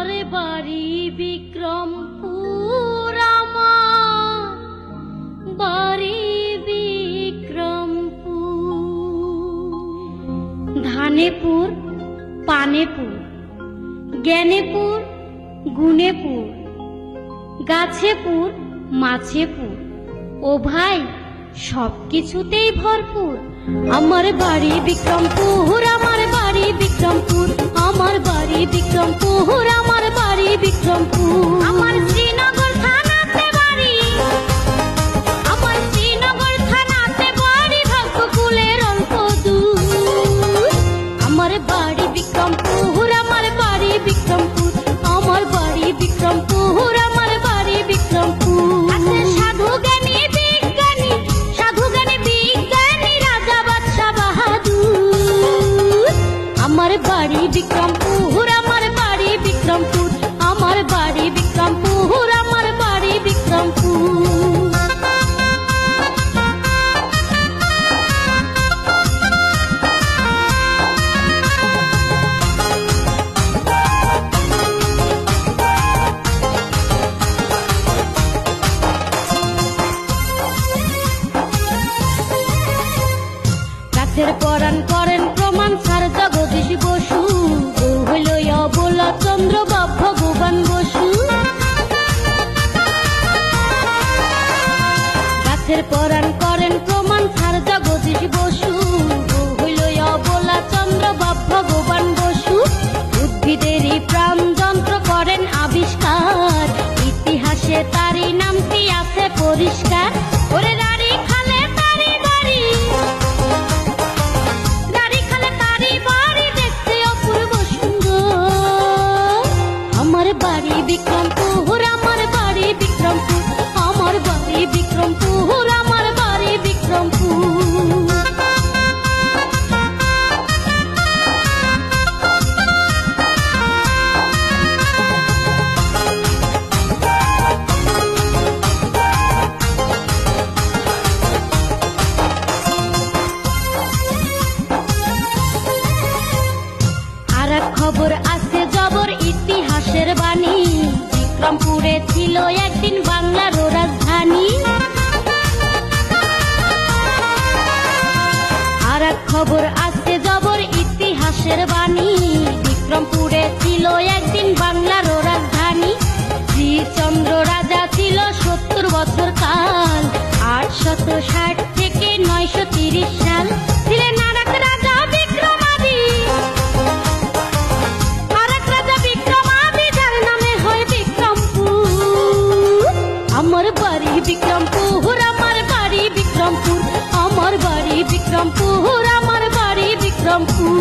আমার বাড়ি বিক্রমপুর, আমার বাড়ি বিক্রমপুর। ধানেপুর, পানেপুর, জ্ঞানেপুর, গুণেপুর, গাছেপুর, মাছেপুর, ও ভাই সবকিছুতেই ভরপুর। আমার বাড়ি বিক্রমপুর, আমার বাড়ি বিক্রমপুর, আমার বাড়ি বিক্রমপুর, আমার বাড়ি বিক্রমপুর। আমার শ্রীনগর থানাতে বাড়ি, আমার শ্রীনগর থানাতে বাড়ি, ভাগ্যকুলের অল্প দূর। আমার বাড়ি বিক্রমপুর, আমার বাড়ি বিক্রমপুর, আমার বাড়ি বিক্রমপুর, আমার বাড়ি বিক্রমপুর। আছে সাধু জ্ঞানী বিজ্ঞানী, সাধু জ্ঞানী বিজ্ঞানী, রাজা বাদশা বাহাদুর। আমার বাড়ি বিক্রমপুর, আমার বাড়ি বিক্রমপুর, আমার বাড়ি বিক্রমপুর, আমার বাড়ি বিক্রমপুর। গাছের পরাণ করেন প্রমাণ স্যার জগদীশ বসু, বউ হইল অবলা চন্দ্রবাবু ভগবান বসু। গাছের পরাণ করেন প্রমাণ স্যার জগদীশ বসু, বউ হইল অবলা চন্দ্রবাবু ভগবান বসু। উদ্ভিদেরই প্রাণ যন্ত্র করেন আবিষ্কার, ইতিহাসে তারই নামটি আছে পরিষ্কার। ওরে দাড়ি খালে তারি বাড়ি, দাড়ি খালে তারি বাড়ি, দেখতে অপূর্ব সুন্দর। আমার বাড়ি বিক্রমপুর, আমার বাড়ি বিক্রমপুর, আমার বাড়ি বিক্রমপুর, আমার বাড়ি বিক্রমপুর। খবর আছে জবর ইতিহাসের বাণী, বিক্রমপুরে ছিল একদিন বাংলার রাজধানী। আর খবর আছে জবর ইতিহাসের বাণী, বিক্রমপুরে ছিল একদিন বাংলার রাজধানী। শ্রীচন্দ্র রাজা ছিল 70 বছর কাল, 860 থেকে 930 সাল। ছিলেন আর এক রাজা বিক্রমাদি, আমার বাড়ি বিক্রমপুর, আমার বাড়ি বিক্রমপুর, আমার বাড়ি বিক্রমপুর, আমার বাড়ি বিক্রমপুর।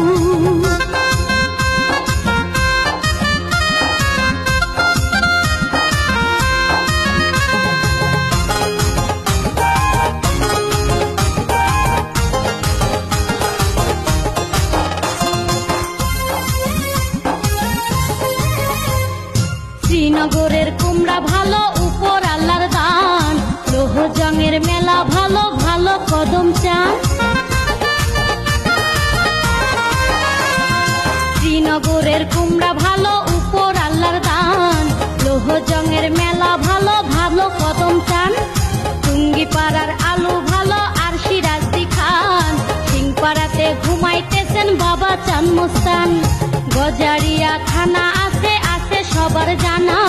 শ্রীনগরের কুমড়া ভালো, উপর আল্লাহর দান, লোহজংয়ের মেলা ভালো, ভালো কদম চান। শ্রীনগরের কুমড়া ভালো, উপর আল্লাহর দান, লোহজংয়ের মেলা ভালো, ভালো কদম চান। টুঙ্গিপাড়ার আলু ভালো, আর সিরাজদি খান, সিংপাড়াতে ঘুমাইতেছেন বাবা চান মস্তান। গজারিয়া থানা আছে, আছে সবার জানা,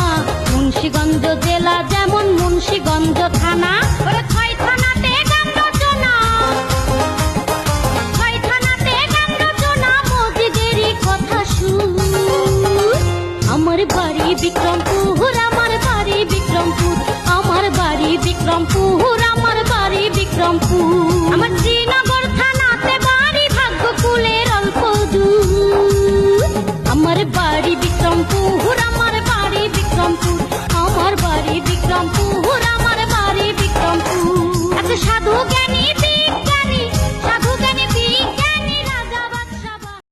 মুন্সিগঞ্জ জেলা যেমন মুন্সিগঞ্জ থানা। ছয় থানাতে গান রচনা, ছয় থানাতে গান রচনা, মসজিদেরই কথা সুর। আমার বাড়ি বিক্রমপুর,